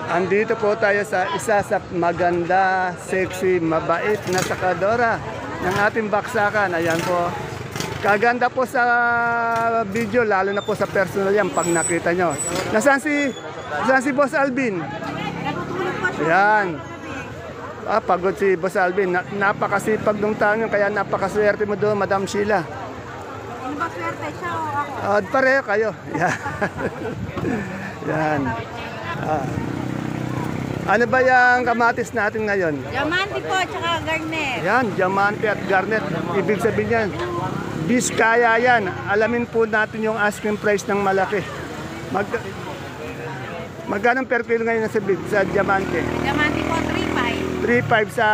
Andito po tayo sa isa sa maganda, sexy, mabait na sakadora ng ating baksakan. Ayan po. Kaganda po sa video, lalo na po sa personal yan pag nakita nyo. Nasaan si Boss Alvin? Ayan. Pagod si Boss Alvin. Napakasipag nung taon yun, kaya napakaswerte mo doon, Madam Sheila. Ano ba swerte siya o ako? Pareho kayo. Yan. Yan. Ano ba yung kamatis natin ngayon? Diamante po, tsaka garnet. Yan, diamante at garnet. Ibig sabihin yan, Biskaya yan. Alamin po natin yung asking price ng malaki. Magkano per kilo ngayon sa diamante? Diamante po, 3.5. 3.5 sa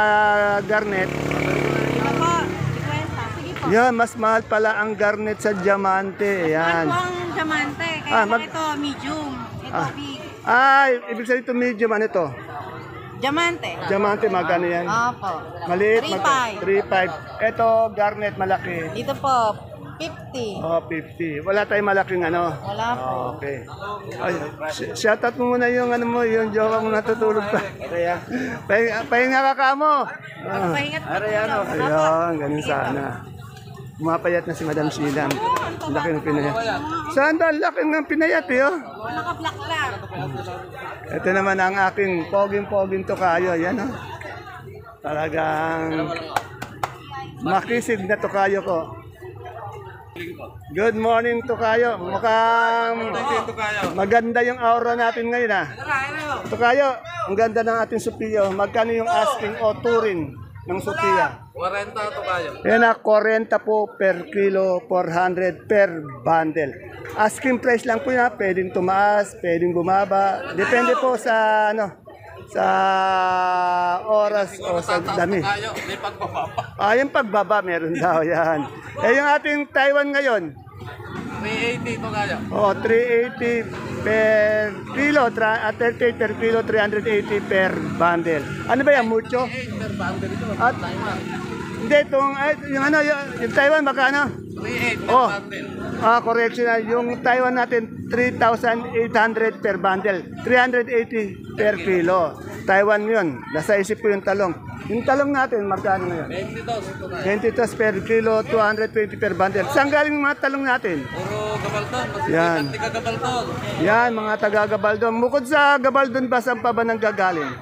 garnet. Ito po, 50. Sige po. Yan, mas mahal pala ang garnet sa diamante. Yan. Ano po ang diamante? Kaya ito, medium. Ito, big. Ibig sabihin ito medium, ano ito? Diamante. Diamante, magkano yan? Opo. Maliit, 3.5. 3.5. Ito, garnet, malaki. Dito po, 50. 50. Wala tayong malaking ano? Wala po. Okay. Ay, shoutout mo muna yung ano mo, yung jowa mo natutulog pa. Pahinga ka ka mo. Pagpahingat po. Ayun, ganun sana. Umapayat na si Madam Sheila. Laki ng pinayat. Saan ba? Laki ng pinayat eh, oh. Naka-black lang. Ito naman ang aking poging-poging tokayo. Yan, oh. Talagang makisig na tokayo ko. Good morning, tokayo. Mukhang maganda yung aura natin ngayon, ah. Tokayo, ang ganda ng ating Sophia. Magkano yung asking o touring ng Sophia? 40 to kayo. Yan na, 40 po per kilo, 400 per bundle. Asking price lang po yan, pwedeng tumaas, pwedeng bumaba. Depende po sa sa oras o sa dami. Kayo, may pagbababa. Yung pagbaba, meron daw yan. Yung ating Taiwan ngayon, 380 to kayo. 380 per kilo, 38 per kilo, 380 per bundle. Ano ba yan, mucho? 8 per bundle ito. At, hindi, yung Taiwan, magkano? 38 per Oh, bundle. correction na. Yung Taiwan natin, 3,800 per bundle. 380 per kilo. Taiwan yun. Nasa isip ko yung talong. Yung talong natin, magkano ngayon? 22 to kayo. 22 per kilo, 220 per bundle. Saan galing mga talong natin? Puro Gabaldon. Mas Yan. tiga Gabaldon. Yan, mga taga Gabaldon. Bukod sa Gabaldon ba, saan pa ba nang gagaling?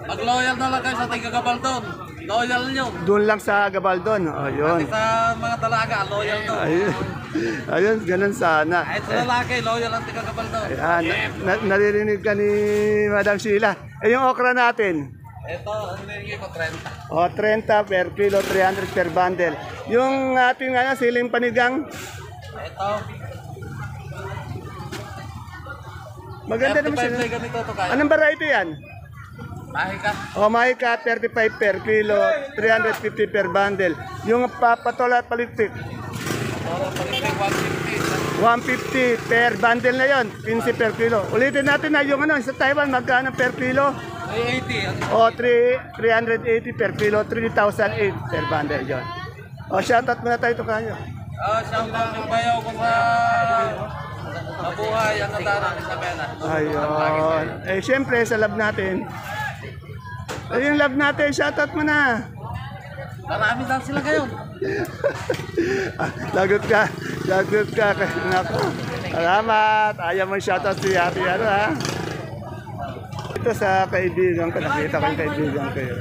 Mag-loyal na lang kayo sa tiga Gabaldon. Loyal yun. Doon lang sa Gabaldon. O, yun. Pati sa mga dalaga, loyal to. Ayun, ayun, ganun sana. Kahit sa lalaki, loyal ang tiga Gabaldon. Ayan, naririnig ka ni Madam Sheila. Yung okra natin? Ito, ang nilingin ko 30. 30 per kilo, 300 per bundle. Yung ating siling panigang, Ito, maganda naman 35 sila. na ganito to kayo. Anong variety yan? Mahika. Mahika, 35 per kilo, 350 per bundle. Yung patola at palitik, Ito, palitin 150. 150 per bundle na yon, 15 per kilo. Ulitin natin na yung sa Taiwan, magkano per kilo? 380. O 380 per kilo, 3,008 per bundle yon. O shoutout muna tayo to kayo. Shout out yung bayaw ko sa mabuhay ang nata ng Isabela. Ayun. Siyempre, sa lab natin. Yung lab natin, shoutout mo na. Marami lang sila ngayon. Lagot ka. Lagot ka. Nako. Salamat. Ayaw mo shoutout si Ate ha. Ito sa kaibigan ko. Nakita ko yung kaibigan ko yun.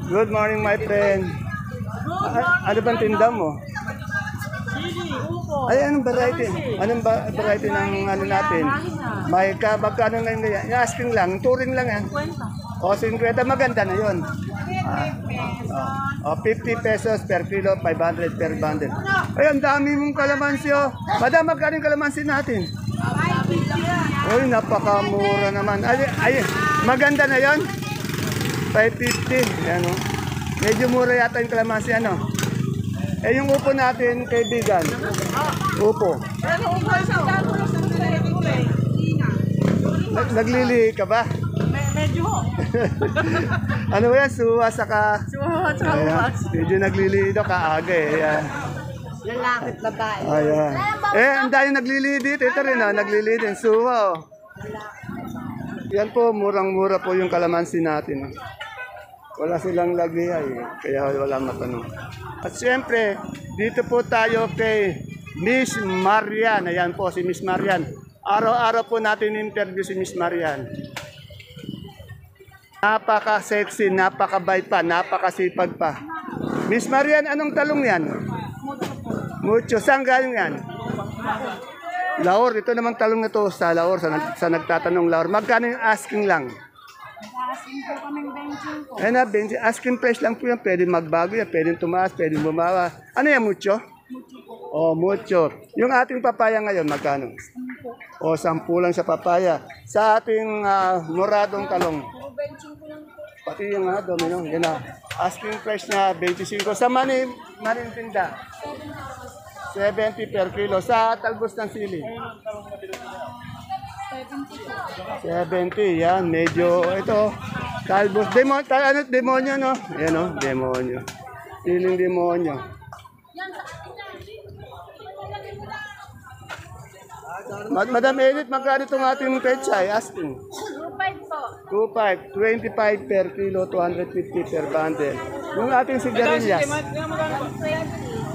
Good morning, my friend. Ano bang tinda mo? Ay, anong variety? Anong variety ng natin? May kabagkano ngayon ganyan? Yung asking lang, touring lang yan. O, 50, maganda na yun. 50 pesos per kilo, 500 per bundle. Ay, ang dami mong kalamansi, oh. Madam, magkano yung kalamansi natin? Uy, napakamura naman. Ay, maganda na yon. 550. Yan, oh. Medyo mura yata yung kalamansi, ano? Yung upo natin, kaibigan. Upo. Naglili ka ba? Medyo ho. Ano ba yan? Suwa saka... Suwa. Medyo naglili ito kaaga eh. Ayan. Lalakit babae. Ayan. Ang dahil naglili dito. Ito rin naglili din. Suwa oh. Yan po, murang-mura po yung kalamansi natin. Wala silang lagay, kaya wala matanong. At siyempre, dito po tayo kay Miss Marian. Ayan po si Miss Marian. Araw-araw po natin interview si Miss Marian. Napaka-sexy, napaka-bait pa, napakasipag pa. Miss Marian, anong talong yan? Mucho. Saan galing yan? Laor. Ito namang talong na to sa Laor, sa nagtatanong Laor. Magkano yung asking lang? Asking po kaming benching po. Ayun na, asking price lang po yan. Pwede magbago yan, pwede tumaas, pwede bumawa. Ano yan, mucho? Oh, mucho. Yung ating papaya ngayon, magkano? O, 10 lang sa papaya. Sa ating moradong talong. Pati yung domino, yun na. Asking price na 25. Sa manintinda, 70 per kilo. Sa talbos ng sili, 70. Yan, medyo, ito, talbos. Demonyo, no? Yan, no? Demonyo. Siling demonyo. Madam Edith, magkano itong ating pechay? Asking. 2.5 po. 2.5, 25 per kilo, 250 per bundle. Yung ating sigarilyas,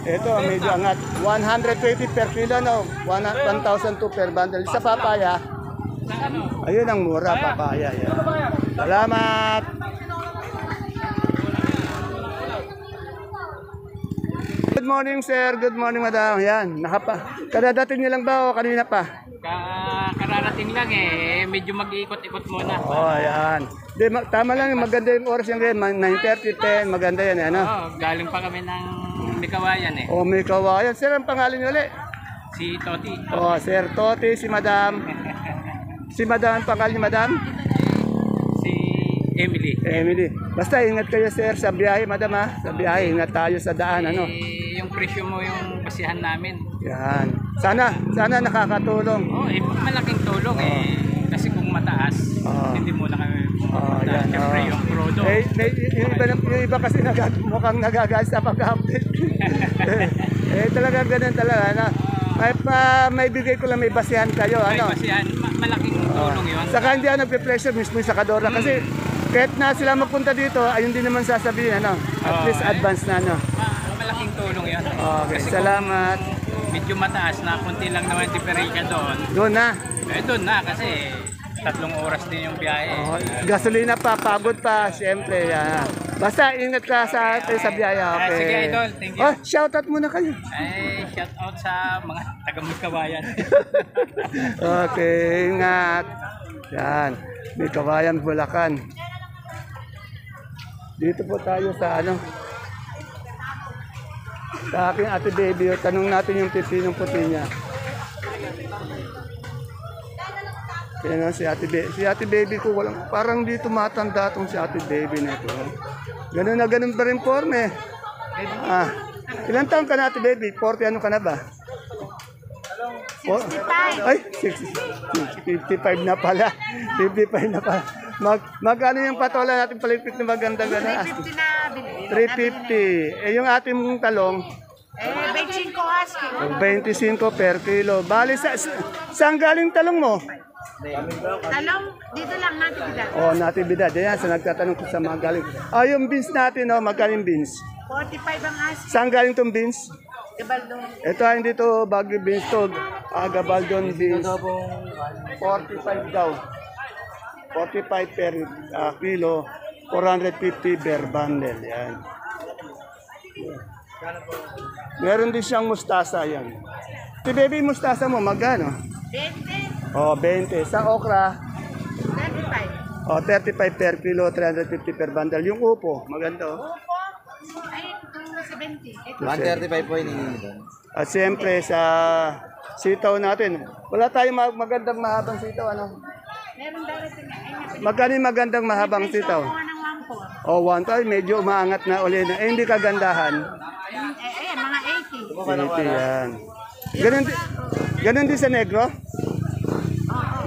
ito medyo angat, 120 per kilo, no? 1,002 per bundle. Sa papaya, ayun ang mura, papaya. Yan. Salamat! Good morning, sir. Good morning, madam. Yan, kadadating niyo lang ba o kanina pa? Kararating lang medyo mag-iikot-ikot muna. Oh, yan. Tama lang, maganda yung oras yung game. 9:30, 10, maganda yan. Ano? Galing pa kami ng Mikawayan Oh, may kawayan. Sir, ang pangalan niyo ulit? Si Toti. Oh, Sir Toti, si madam. Si madam, ang pangalan ni madam? Si Emily. Emily. Basta ingat kayo, sir, sa biyahe, madam, ha? Sa biyahe, ingat tayo sa daan, ano? Yung presyo mo yung basihan namin. Yan. Sana nakakatulong. Malaking tulong kasi kung mataas, hindi mo na kami Yan. siyempre yung product. Yung iba kasi mukhang nagagas sa pag-update. Talaga ganun talaga, ano? May bigay ko lang, may basihan kayo, ano? May basihan, malaking tulong yun. Saka hindi ako nagpe-pressure mismo yung sakadora kasi kahit na sila magpunta dito, ayun din naman sasabihin, ano? At least advance na, ano? Malaking tulong yun. Okay, kasi salamat. Medyo mataas na, kunti lang naman diferensya doon. Doon na. Doon na kasi 3 oras din yung biyahe. Gasolina pa, pagod pa, siyempre. Basta ingat ka sa biyahe. Okay. Sige, idol. Thank you. Shoutout muna kayo. Shout out sa mga taga-Mikawayan. Okay, ingat. Yan, Mikawayan, Bulacan. Dito po tayo sa sa aking ate baby. Tanong natin yung pipinong puti niya. Yan si ate baby. Si ate baby ko, parang dito matanda itong si ate baby na ito. Ganun na ganun pa rin forme. Ilan taon ka na ate baby? 40 ano ka na ba? 65. Ay, 55 na pala. 55 na pala. Magkano yung patola natin palipit na maganda gano'n? 350 na bili. 350. Yung ating talong? Benching ko asking. 25 per kilo. Bali, saan galing talong mo? Talong, dito lang natividad. Natividad. Yan, sa nagtatanong ko sa mga galing. Yung beans natin, magkano yung beans? 45 ang asking. Saan galing tong beans? Gabaldon. Ito, hindi to Baguio beans to. Gabaldon beans. 45 daw. 45 per kilo, 450 per bundle. Yan. Meron din siyang mustasa yan. Si baby, mustasa mo, magkano? 20. 20. Sa okra, 35. 35 per kilo, 350 per bundle. Yung upo, maganda. Opo. Ay, 270. 135 po yung doon. At siyempre, sa sitaw natin, wala tayong magandang mahabang sitaw, ano? Meron darating na. Magkano yung magandang mahabang sitaw? Mga 1 1 tayo, medyo umaangat na uli na. Hindi kagandahan. mga 80. 80 yan. Ganun din sa negro?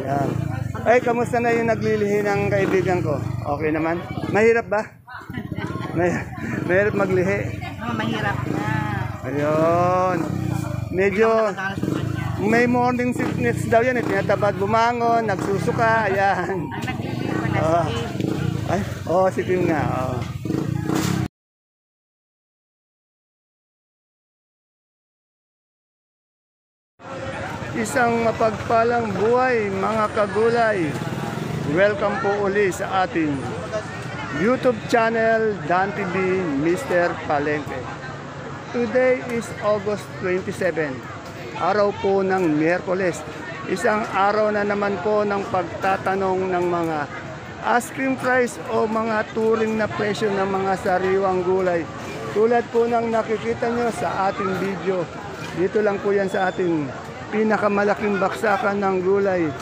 Yan. Ay, kamusta na yung naglilihi ng kaibigan ko? Okay naman? Mahirap ba? Mahirap maglihi. Mahirap na. Ayun. Medyo may morning sickness daw yan. Tinatabad bumangon, nagsusuka, ayan. Ang nagliliwan na Ah. si Ay, si Kim nga. Oh. Isang mapagpalang buhay mga kagulay. Welcome po uli sa ating YouTube channel Dan TV Mr. Palengke. Today is August 27, araw po ng Miyerkules. Isang araw na naman po ng pagtatanong ng mga asking price o mga turing na presyo ng mga sariwang gulay. Tulad po ng nakikita nyo sa ating video. Dito lang po yan sa ating pinakamalaking baksakan ng gulay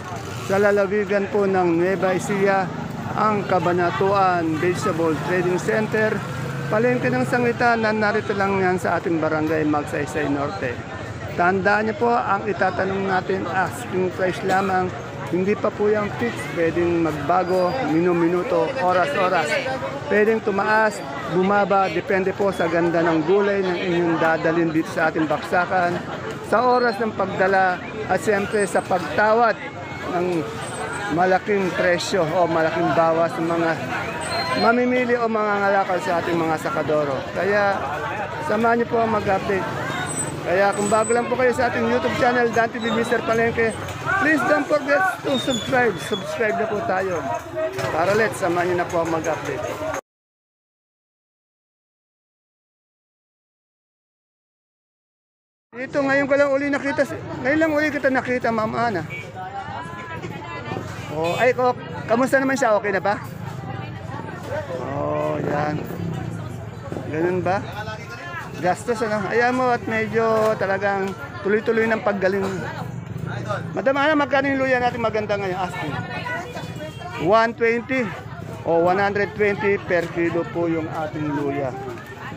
sa lalawigan po ng Nueva Ecija, ang Cabanatuan Vegetable Trading Center, palengke ng sangitan na narito lang yan sa ating barangay Magsaysay Norte. Tandaan niyo po, ang itatanong natin asking price lamang, hindi pa po yung fix, pwedeng magbago, minuto, oras-oras. Pwedeng tumaas, bumaba, depende po sa ganda ng gulay ng inyong dadalhin dito sa ating baksakan, sa oras ng pagdala at siyempre sa pagtawad ng malaking presyo o malaking bawas ng mga mamimili o mga ngalakal sa ating mga sakadoro. Kaya samahan niyo po ang mag-update. Kaya kung bago lang po kayo sa ating YouTube channel, Dan TV Mr. Palengke, please don't forget to subscribe. Subscribe na po tayo. Para let's, samahan niyo na po ang mag-update. Ito, ngayon ko lang uli nakita, ngayon lang uli kita nakita, Ma'am Ana. Oh, ay, kamusta naman siya? Okay na ba? Oh, yan. Ganun ba? Gastos, ano? Ayan mo at medyo talagang tuloy-tuloy ng paggaling. Madam Ana, magkano yung luya natin maganda ngayon? Asking. 120 o 120 per kilo po yung ating luya.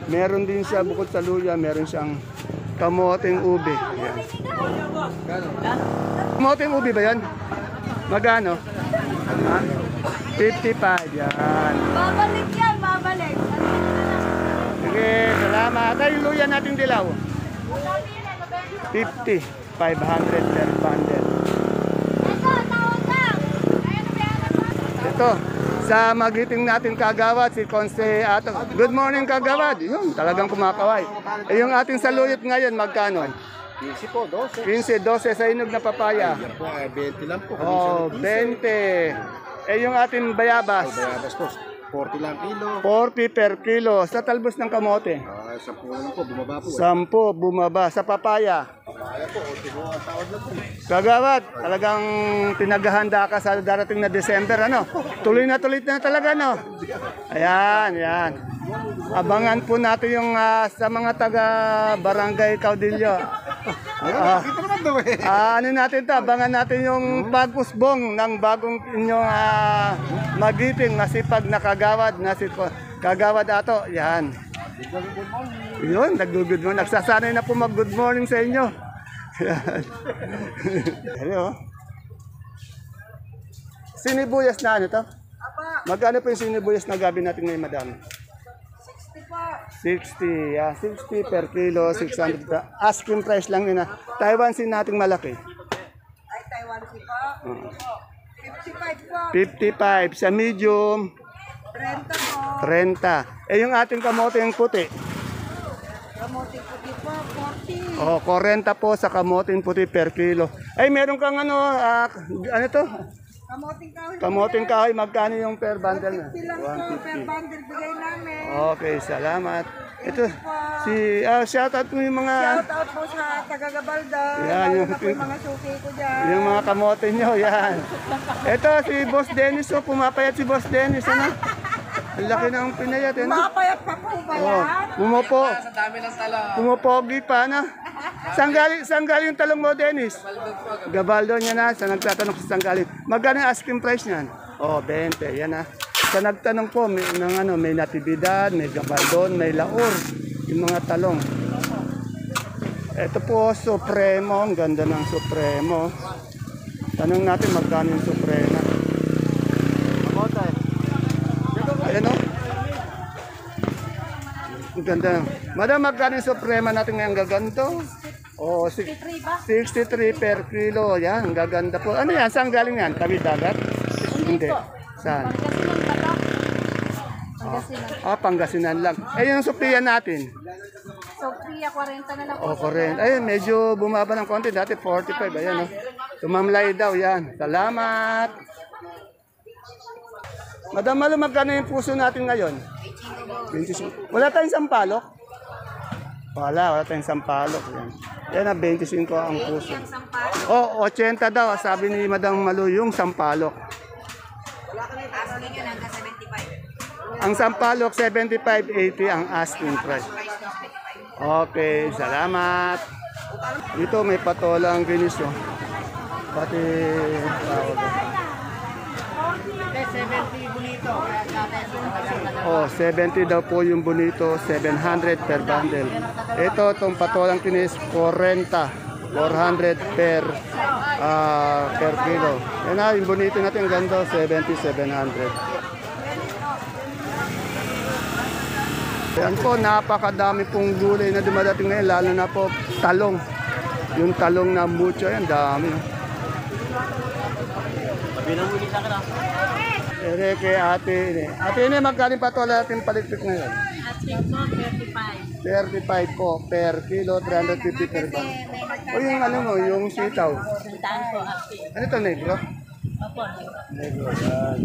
Meron din siya, bukod sa luya, meron siyang kamoting ube. Ayan. Kamoting ube ba yan? Magano? Ha? 55. Yan. Babalik yan, babalik. Sige, salamat. Ay, yung luya nating dilaw. 50. 500 per bundle. Ito, sa magiting natin kagawad, si Conse Ato. Good morning kagawad. Yun, talagang kumakaway. Eh, yung ating saluyot ngayon, magkano? 15 po, 12. 15, 12 sa inog na papaya. Yan po, 20 lang po. Oh, 20. Eh, yung ating bayabas, Bayabas po, 40 lang kilo. 40 per kilo. Sa talbos ng kamote, 10 lang po, bumaba po. 10 bumaba. Sa papaya, Kaya po, 8 po ang tawad lang po. kagawad, talagang pinaghahanda ka sa darating na December, ano? Tuloy na talaga, no? Ayan, ayan. Abangan po natin yung sa mga taga Barangay Caudillo. Kita naman daw eh. Ano natin to, abangan natin yung pagpusbong ng bagong inyong magiting, masipag na kagawad, kagawad ato, yan. Yun, nag-good morning. Nagsasanay na po mag-good morning sa inyo. Yan. Hello. Sinibuyas na ano to? Magkano po yung sinibuyas na gabi natin ngayon, madam? 60, 60 per kilo, 600. Asking price lang yun. Taiwan sin nating malaki. Ay, Taiwan si po. 55 po. 55 sa medium, 30 po. 30. Eh yung ating kamote yung puti. Kamote puti po, 40. Oh, 40 po sa kamoting puti per kilo. Ay meron kang ano, ano to? Kamoting kahoy. Kamoting kahoy, magkano yung per bundle na? 150 lang po, per bundle bigay namin. Okay, salamat. Ito, shoutout mo yung mga, Shout out po sa taga-Gabalda. Yan, Lalo yung- na po yung mga suki ko dyan. yung mga kamote nyo, yan. Ito, si Boss Dennis, oh, pumapayat si Boss Dennis, ano? Ang laki ng pinayat, ano? Mapayat pa po ba Oh, yan? pumupo. Sa dami ng tala. Pumopogi pa, no? Saan galing yung talong mo, Dennis? Gabaldo niya na. Sa nagtatanong sa saan galing. Magkano yung asking price niyan? Oh, 20. Yan na. Sa nagtanong po, may natividad, may gabaldon, may laur. Yung mga talong. Ito po, Supremo. Ang ganda ng Supremo. Tanong natin magkano yung Supremo. Ayan o. Ang ganda. Madam, magkano yung Suprema natin ngayong gaganto? Oh, 63 ba? 63 per kilo. Yan, ang gaganda po. Ano yan? Saan galing yan? Tawid dagat? Hindi. po. Saan? Pangasinan ba to? Pangasinan. Pangasinan lang. Eh, yung Sophia natin. Sophia, 40 na lang po. O, correct. Ayun, medyo bumaba ng konti. Dati 45. Ayan, oh. Tumamlay daw. Yan. Salamat. Madam Malo, magkano yung puso natin ngayon? 25. Wala tayong sampalok? Wala tayong sampalok. Yan. Yan na, 25 ang puso. Ang sampalo. Oh, 80 daw. Sabi ni Madam Malo yung sampalok. Asking yun hanggang 75. Ang sampalok, 75-80 ang asking price. Okay, salamat. Dito may patolang kinis, oh. Pati tawag. Oh, 70 daw po yung bonito, 700 per bundle. Ito, itong patolang kinis, 40, 400 per kilo. Yan na, yung bonito natin ganda, 70, 700. Yan po, napakadami pong gulay na dumadating ngayon, lalo na po talong. Yung talong na mucho, yan, dami. Ere kay ate ini. Ate ini, magkano pa ito natin palitpik ngayon? Asking po, 35. 35 po per kilo, 350 per bag. O yung ano mo, yung sitaw. Sandaan po, asking. Ano ito, negro? Opo. Negro, yan.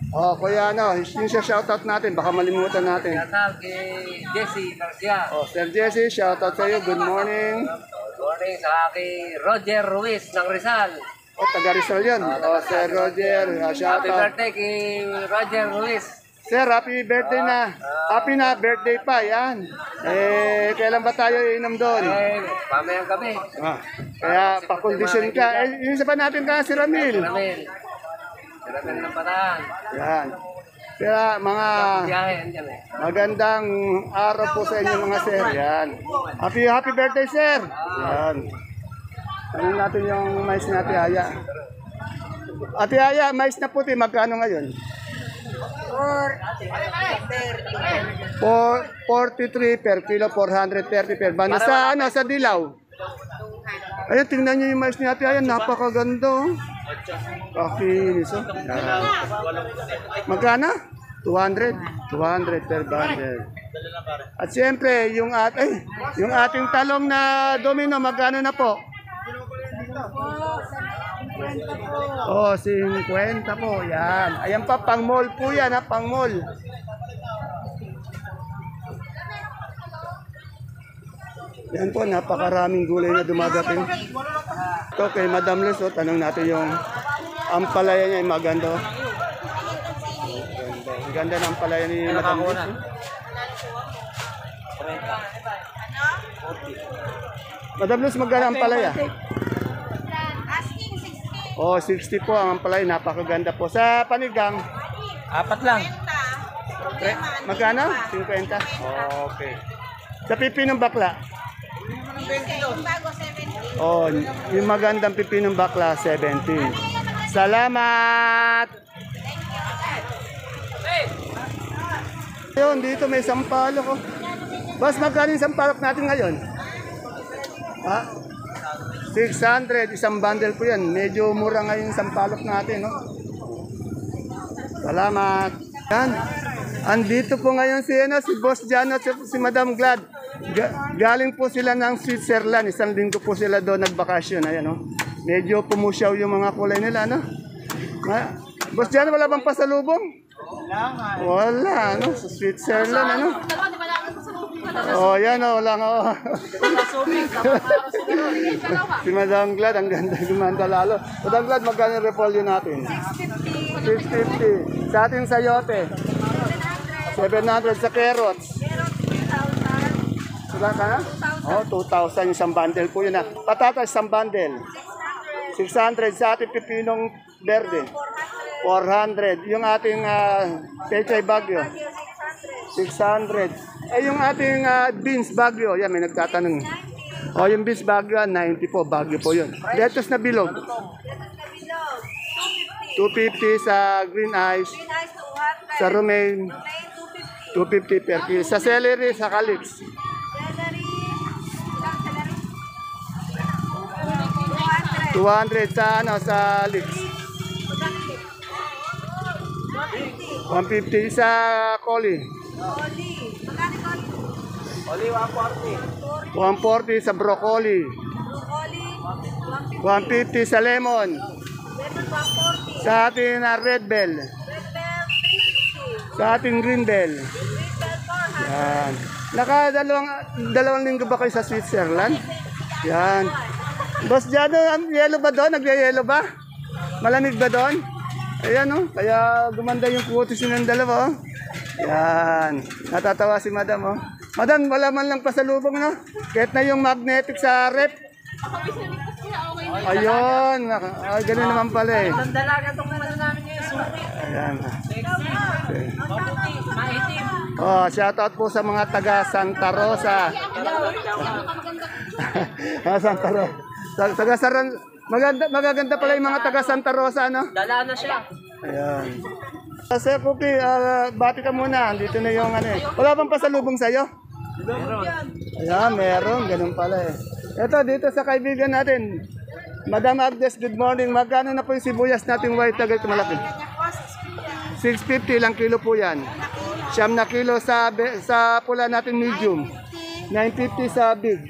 Oh, kuya ano, yung shoutout natin, baka malimutan natin. Shoutout kay Jesse Garcia. Oh, Sir Jesse, shoutout sa iyo. Good morning. Morning sa kay Roger Ruiz ng Rizal. Oh, taga Rizal yan. Oh, Sir Roger, Happy shoutout. birthday kay Roger Ruiz. Sir, happy birthday na. Happy na birthday pa, yan. Eh, kailan ba tayo inom doon? Pamayang gabi. Ah, kaya pakondisyon ka. Eh, yung isa pa natin ka, si Ramil. Ramil. Ramil ng Bataan. Yan. Kaya mga Biyahe, andyan eh. magandang araw po sa inyo mga sir. Yan. Happy birthday, sir. Yan. Tanong natin yung mais na Ate Aya. Ate Aya, mais na puti, magkano ngayon? 43 per kilo, 430 per banda. Sa ano, sa dilaw? Ayun, tingnan nyo yung mais ni Ate Aya, napakaganda. Oh. Kakinis, oh. Yan. Magkano? 200 per bundle. At siyempre, yung ating talong na domino, magkano na po? Oh, 50 po. Yan. Ayan pa, pang mall po yan, ha? Pang mall. Yan po, napakaraming gulay na dumadating. Ito kay Madam Luz, oh, tanong natin yung ampalaya niya, maganda. Oh. Ang ganda ng ampalaya ni Madam Luz. Oh. Madam Luz, magkano ang ampalaya? Asking 60. Oh, 60 po ang ampalaya, napakaganda po. Sa panigang, 4 lang. magkano? 50? Okay. Sa pipinong bakla? Yung bago 70. Oh, yung magandang pipinong bakla, 17. Salamat! Yun, dito may sampalok. Oh. Boss, magkano yung sampalok natin ngayon? Ha? 600, isang bundle po yan. Medyo mura ngayon yung sampalok natin. No? Salamat. Yan. Andito po ngayon si Boss Jan at si Madam Glad. Galing po sila ng Switzerland. Isang linggo po sila doon nagbakasyon. Ayan, no? Medyo pumusyaw yung mga kulay nila. No? Boss Jan, wala bang pasalubong? Wala, no? Sa Switzerland, ano? Oh, yan, oh, lang, oh. Si Madam Glad, ang ganda gumanda lalo. Madam Glad, magkano repolyo natin? 650. Sa ating sayote? 700 sa carrots. Sila ka na? Oh, 2,000 isang bundle po yun na. Patatas isang bundle. 600 sa ating pipinong verde. 400. Yung ating pechay bagyo. 600. Eh, yung ating beans bagyo. Yan, may nagtatanong. O, yung beans bagyo, 90 po. Bagyo po yun. Lettuce na bilog. 250 sa green ice. Sa romaine, 250 per kilo. Sa celery, sa calyx. 200 sa ano sa leeks. 150 sa coli. Oli, 140 sa broccoli. 150 sa lemon. Sa ating red bell. Sa ating green bell. Yan. Dalawang linggo ba kayo sa Switzerland? Yan. Boss Jado, yellow ba doon? Nagye-yellow ba? Malamig ba doon? Ayan oh, kaya gumanda yung kutis ng dalawa oh. Yan. Natatawa si Madam oh. Madam, wala man lang pasalubong no? Kahit na yung magnetic sa rep. Ayun. Ay, ganun naman pala eh. Ayan. Oh, shoutout po sa mga taga Santa Rosa. Santa Rosa. Taga Saran. Magaganda pala yung mga taga Santa Rosa, no? Dala na siya. Ayan. Sir Cookie, bati ka muna. Dito na yung ano eh. Wala bang pasalubong sa'yo? Ayan, meron. Ganun pala eh. Ito, dito sa kaibigan natin. Madam Agnes, good morning. Magkano na po yung sibuyas nating white na ganito malaki? 650 lang kilo po yan. Siyam na kilo sa pula natin medium. 950 sa big.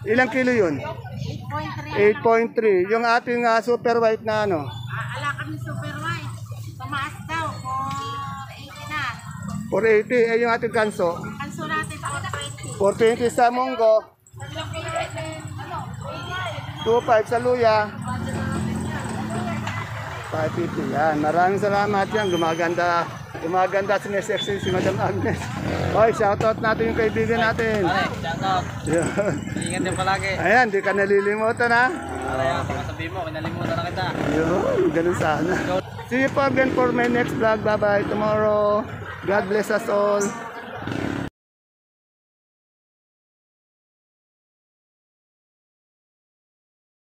Ilang kilo yun? 8.3. Yung ating super white na ano? Ala kami super white. Tumaas daw po 80 na. 480. Eh yung ating kanso? Kanso natin 420. 420 sa munggo. 2.5 sa luya. 550. Yan. Maraming salamat yan. Gumaganda sinesexy si Madam Agnes. Hoy, shoutout natin yung kaibigan natin. Shoutout. Yun. Ingat din palagi. Ayan, di ka nalilimutan ha. Kaya baka sabihin mo, kinalimutan na kita. Yun, ganun sana. See you po again for my next vlog. Bye-bye tomorrow. God bless us all.